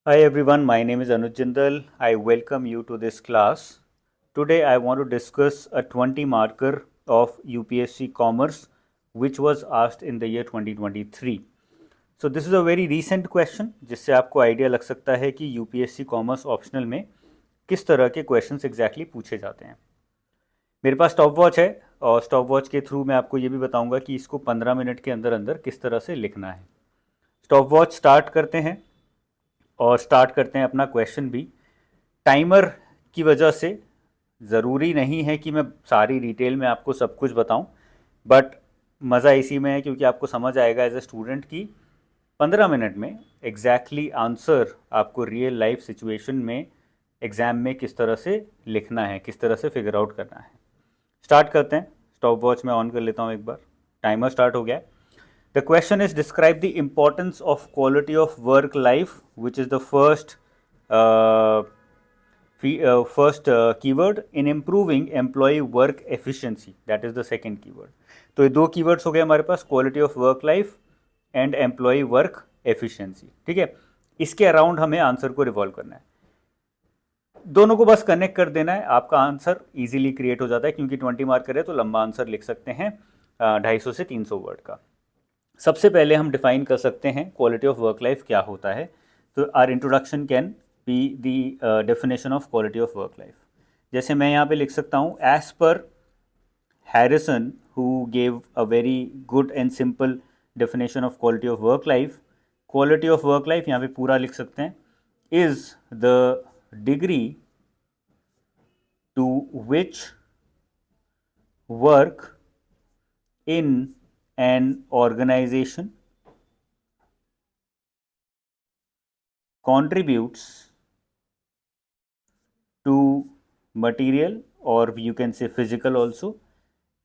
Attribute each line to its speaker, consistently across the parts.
Speaker 1: Hi everyone, my name is Anuj Jindal. I welcome you to this class. Today I want to discuss a 20 marker of UPSC Commerce which was asked in the year 2023. So this is a very recent question जिससे आपको idea लग सकता है कि UPSC Commerce optional में किस तरह के क्वेश्चंस एग्जैक्टली पूछे जाते हैं। मेरे पास स्टॉप वॉच है और स्टॉप वॉच के थ्रू मैं आपको ये भी बताऊंगा कि इसको 15 मिनट के अंदर अंदर किस तरह से लिखना है। स्टॉप वॉच स्टार्ट करते हैं और स्टार्ट करते हैं अपना क्वेश्चन भी। टाइमर की वजह से ज़रूरी नहीं है कि मैं सारी डिटेल में आपको सब कुछ बताऊं, बट मज़ा इसी में है क्योंकि आपको समझ आएगा एज ए स्टूडेंट कि 15 मिनट में एग्जैक्टली आंसर आपको रियल लाइफ सिचुएशन में एग्ज़ाम में किस तरह से लिखना है, किस तरह से फिगर आउट करना है। स्टार्ट करते हैं। स्टॉप वॉच में ऑन कर लेता हूँ एक बार। टाइमर स्टार्ट हो गया है। The question is describe the importance of quality of work life, which is the uh, first keyword in improving employee work efficiency. That is the second keyword. तो ये दो keywords हो गए हमारे पास, quality of work life and employee work efficiency. ठीक है, इसके around हमें आंसर को रिवॉल्व करना है। दोनों को बस कनेक्ट कर देना है, आपका आंसर इजीली क्रिएट हो जाता है क्योंकि 20 मार्कर है तो लंबा आंसर लिख सकते हैं 250 से 300 वर्ड का। सबसे पहले हम डिफाइन कर सकते हैं क्वालिटी ऑफ वर्क लाइफ क्या होता है। तो our introduction can be the definition of quality of work life. जैसे मैं यहाँ पे लिख सकता हूँ as per Harrison who gave a very good and simple definition of quality of work life. Quality of work life यहाँ पे पूरा लिख सकते हैं, is the degree to which work in an organization contributes to material, or you can say physical also,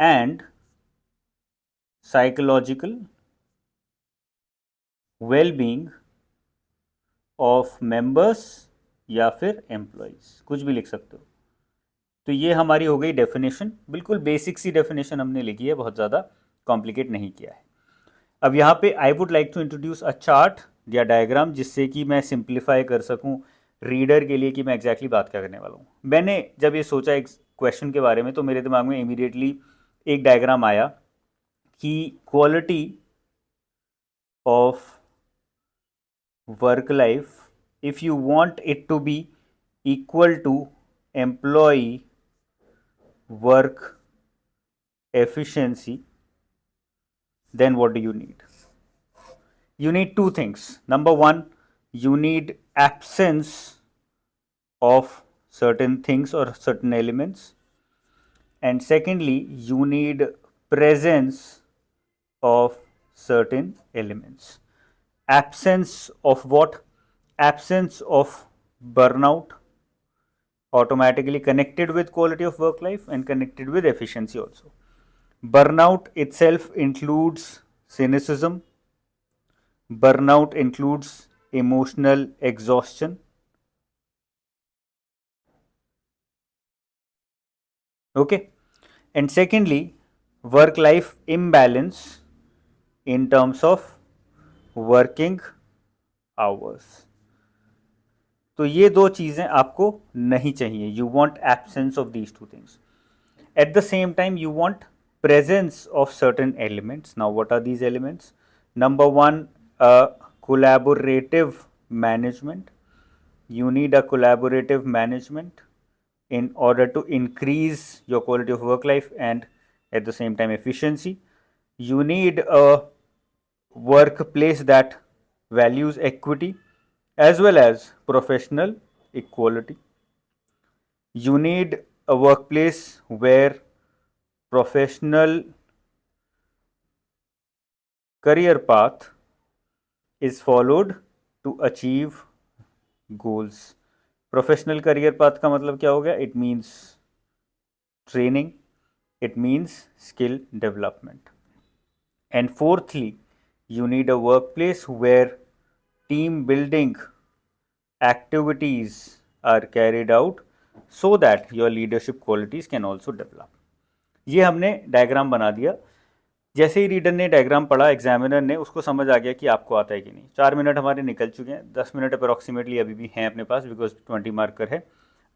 Speaker 1: and psychological well-being of members या फिर employees, कुछ भी लिख सकते हो। तो ये हमारी हो गई डेफिनेशन, बिल्कुल बेसिक सी डेफिनेशन हमने लिखी है, बहुत ज़्यादा कॉम्प्लिकेट नहीं किया है। अब यहाँ पे I would like to introduce a chart या डायग्राम जिससे कि मैं सिंप्लीफाई कर सकूँ रीडर के लिए कि मैं एग्जैक्टली बात क्या करने वाला हूँ। मैंने जब ये सोचा एक क्वेश्चन के बारे में तो मेरे दिमाग में इमीडिएटली एक डायग्राम आया कि quality of work life, if you want it to be equal to employ work efficiency, then what do you need? You need two things. Number one, you need absence of certain things or certain elements, and secondly, you need presence of certain elements. Absence of what? Absence of burnout, automatically connected with quality of work life and connected with efficiency also. Burnout itself includes cynicism. Burnout includes emotional exhaustion. Okay. And secondly, work life imbalance in terms of working hours. तो ये दो चीज़ें आपको नहीं चाहिए. You want absence of these two things. At the same time, you want presence of certain elements. Now, what are these elements? Number one, collaborative management. You need a collaborative management in order to increase your quality of work life and at the same time efficiency. You need a workplace that values equity as well as professional equality. You need a workplace where professional career path is followed to achieve goals. Professional career path का मतलब क्या हो गया? It means training, it means skill development. And fourthly, you need a workplace where team building activities are carried out so that your leadership qualities can also develop. ये हमने diagram बना दिया. जैसे ही रीडर ने डायग्राम पढ़ा, examiner ने उसको समझ आ गया कि आपको आता है कि नहीं। 4 मिनट हमारे निकल चुके हैं, 10 मिनट अप्रोक्सीमेटली अभी भी हैं अपने पास, बिकॉज 20 मार्कर है।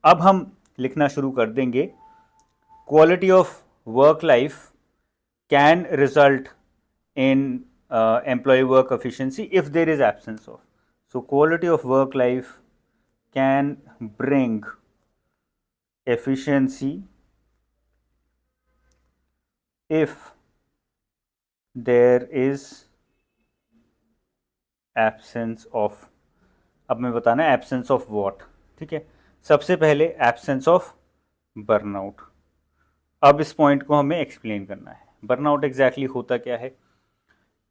Speaker 1: अब हम लिखना शुरू कर देंगे। Quality of work life can result in employee work efficiency if there is absence of. So quality of work life can bring efficiency if there is absence of. अब मैं बताना है absence of what, ठीक है। सबसे पहले absence of burnout। अब इस पॉइंट को हमें एक्सप्लेन करना है। बर्नआउट एग्जैक्टली होता क्या है?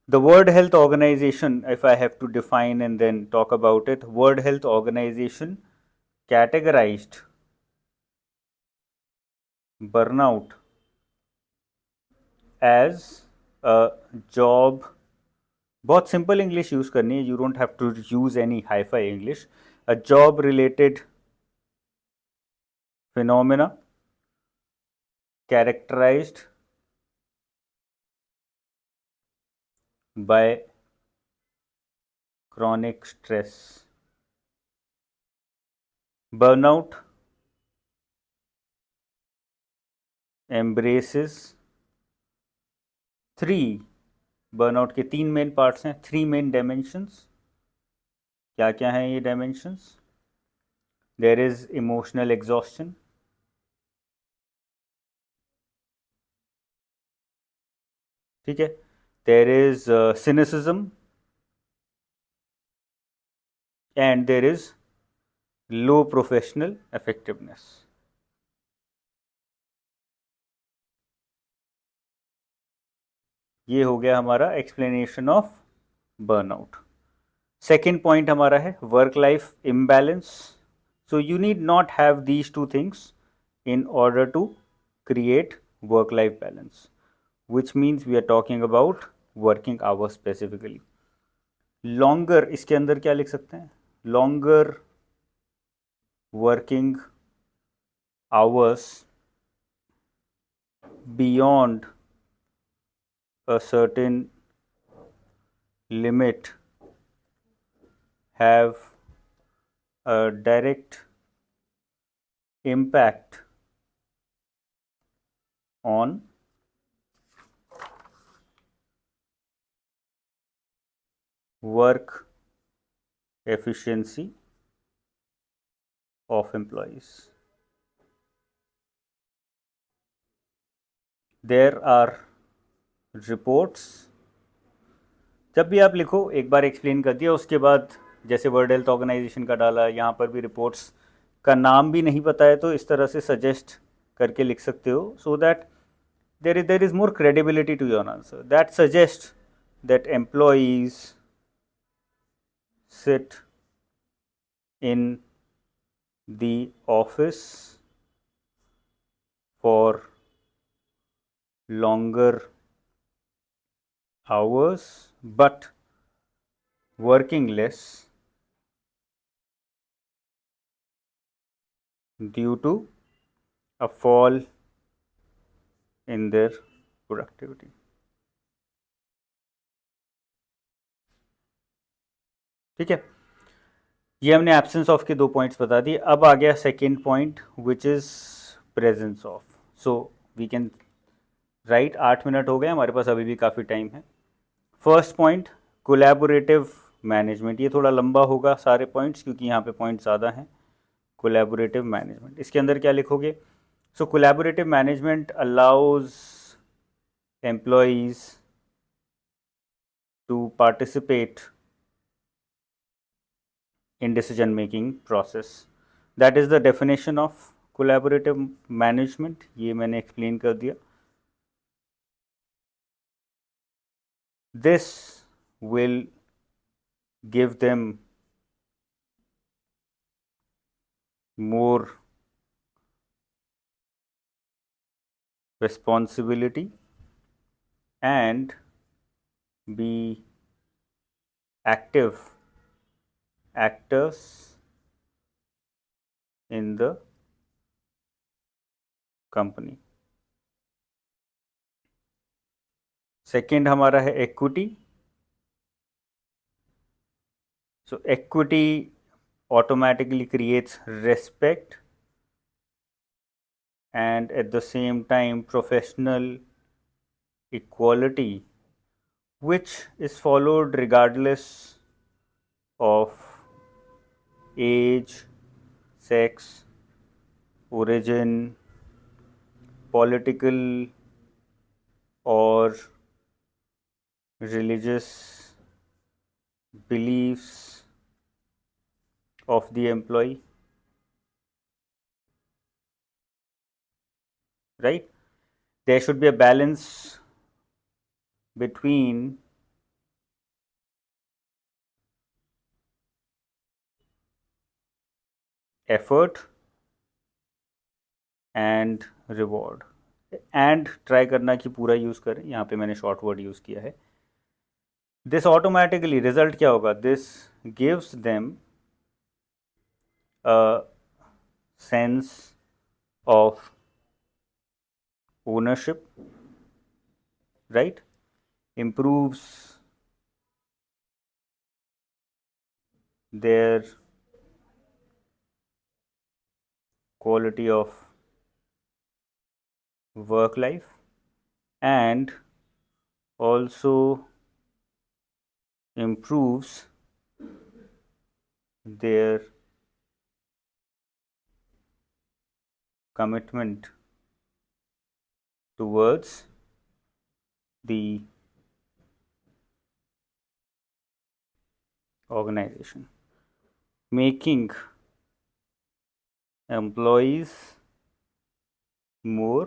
Speaker 1: The World Health Organization, if I have to define and then talk about it, World Health Organization categorized burnout as a job. बहुत सिंपल इंग्लिश यूज करनी है, you don't have to use any hi fi English. A job related phenomena characterized by chronic stress. Burnout embraces three, burnout के तीन main parts हैं, three main dimensions. क्या क्या हैं ये dimensions? There is emotional exhaustion, ठीक है। There is cynicism and there is low professional effectiveness. ये हो गया हमारा explanation of burnout. Second point हमारा है work life imbalance. So you need not have these two things in order to create work life balance, which means we are talking about working hours specifically. Longer, इसके अंदर क्या लिख सकते हैं? Longer working hours beyond a certain limit have a direct impact on work efficiency of employees. There are reports। जब भी आप लिखो, एक बार एक्सप्लेन कर दिया, उसके बाद जैसे वर्ल्ड हेल्थ ऑर्गेनाइजेशन का डाला, यहाँ पर भी रिपोर्ट्स का नाम भी नहीं पता है तो इस तरह से सजेस्ट करके लिख सकते हो, so that there is more credibility to your answer. That suggests that employees sit in the office for longer hours but working less due to a fall in their productivity. ठीक है, ये हमने absence of के दो points बता दिए। अब आ गया second point which is presence of. So we can write, 8 minute हो गए हमारे पास, अभी भी काफ़ी टाइम है। First point collaborative management. ये थोड़ा लंबा होगा सारे पॉइंट्स क्योंकि यहाँ पे पॉइंट ज़्यादा हैं। कोलैबोरेटिव मैनेजमेंट, इसके अंदर क्या लिखोगे? So collaborative management allows employees to participate in decision making process. That is the definition of collaborative management. ये मैंने explain कर दिया। This will give them more responsibility and be active actors in the company. Second हमारा है equity. So equity automatically creates respect and at the same time professional equality, which is followed regardless of age, sex, origin, political or religious beliefs of the employee, right? There should be a balance between effort and reward. And try करना कि पूरा use करें, यहाँ पे मैंने short word use किया है. This automatically result क्या होगा? This gives them a sense of ownership, right? Improves their quality of work life and also improves their commitment towards the organization, making employees more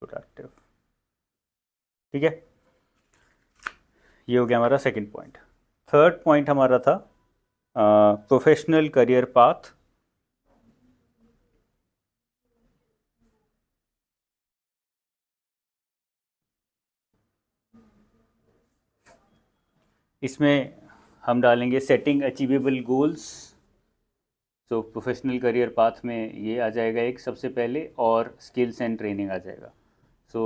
Speaker 1: productive. ठीक है, ये हो गया हमारा सेकंड पॉइंट. थर्ड पॉइंट हमारा था प्रोफेशनल करियर पाथ. इसमें हम डालेंगे सेटिंग अचीवेबल गोल्स. तो प्रोफेशनल करियर पाथ में ये आ जाएगा एक सबसे पहले, और स्किल्स एंड ट्रेनिंग आ जाएगा. सो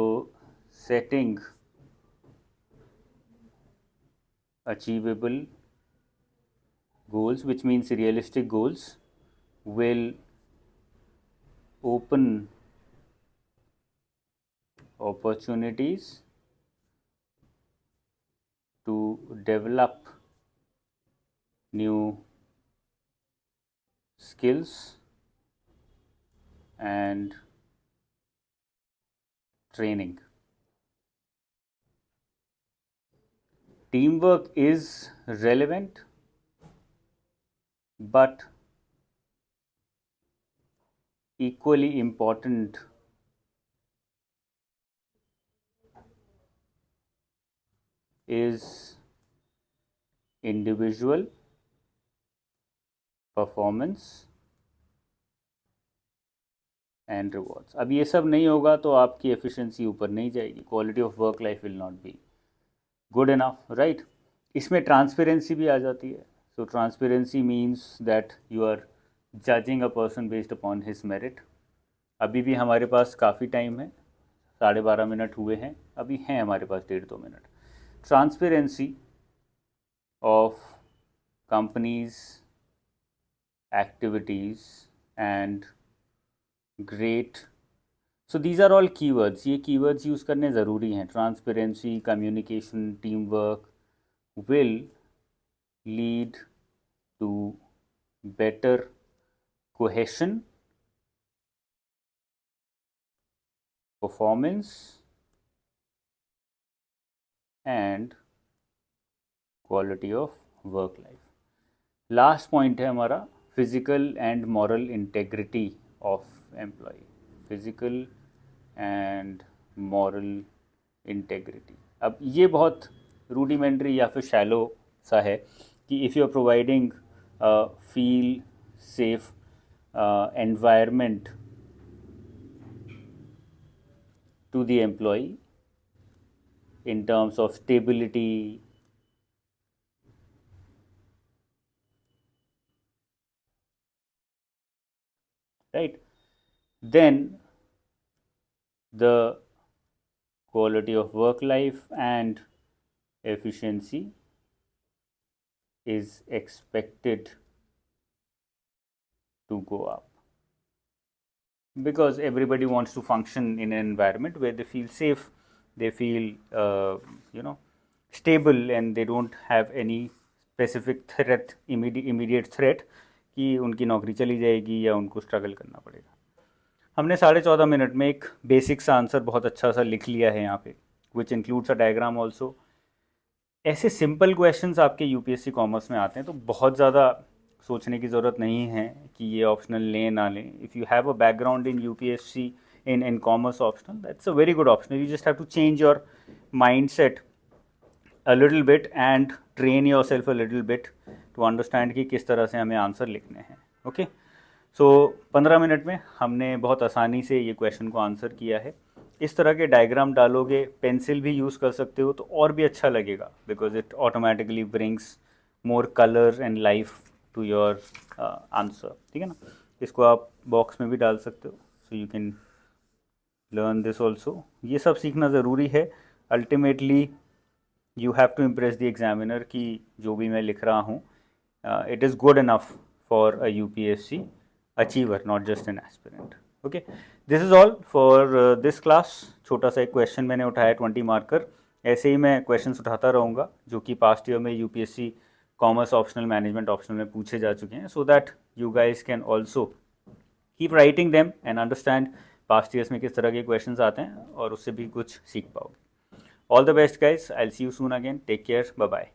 Speaker 1: setting achievable goals, which means realistic goals, will open opportunities to develop new skills and training. Teamwork is relevant, but equally important is individual performance and rewards. अब ये सब नहीं होगा तो आपकी एफिशिएंसी ऊपर नहीं जाएगी, quality of work life will not be good enough, right? इसमें ट्रांसपेरेंसी भी आ जाती है. So transparency means that you are judging a person based upon his merit. अभी भी हमारे पास काफ़ी टाइम है, 12:30 हुए हैं, अभी हैं हमारे पास 1.5-2 minute. Transparency of companies activities and great. so these are all keywords. ये keywords यूज़ करने ज़रूरी हैं. transparency, communication, teamwork will lead to better cohesion, performance and quality of work life. Last point है हमारा physical and moral integrity of employ. Physical and moral integrity. अब ये बहुत rudimentary या फिर शैलो सा है कि if you are providing feel safe environment to the employ in terms of stability, right, then the quality of work life and efficiency is expected to go up because everybody wants to function in an environment where they feel safe, they feel stable, and they don't have any specific threat, immediate threat कि उनकी नौकरी चली जाएगी या उनको struggle करना पड़ेगा. हमने 14.5 मिनट में एक बेसिक सा आंसर बहुत अच्छा सा लिख लिया है यहाँ पे, which includes a diagram also. ऐसे सिंपल क्वेश्चंस आपके यूपीएससी कॉमर्स में आते हैं तो बहुत ज़्यादा सोचने की ज़रूरत नहीं है कि ये ऑप्शनल लें ना लें. If you have a background in UPSC in commerce optional, that's a very good option. You just have to change your mindset a little bit and train yourself a little bit to understand कि किस तरह से हमें answer लिखने हैं. Okay, सो 15 minute में हमने बहुत आसानी से ये क्वेश्चन को आंसर किया है. इस तरह के डायग्राम डालोगे, पेंसिल भी यूज़ कर सकते हो तो और भी अच्छा लगेगा because it automatically brings more colour and life to your answer. ठीक है ना. इसको आप बॉक्स में भी डाल सकते हो, so you can learn this also. ये सब सीखना ज़रूरी है. Ultimately you have to impress the examiner कि जो भी मैं लिख रहा हूँ it is good enough for a UPSC achiever, not just an aspirant. Okay, this is all for this class. छोटा सा एक क्वेश्चन मैंने उठाया 20 मार्कर. ऐसे ही मैं क्वेश्चंस उठाता रहूँगा जो कि पास्ट ईयर में UPSC commerce optional, management optional में पूछे जा चुके हैं, so that you guys can also keep writing them and understand past years में किस तरह के क्वेश्चंस आते हैं और उससे भी कुछ सीख पाओगे. All the best guys. I will see you soon again. Take care. Bye bye.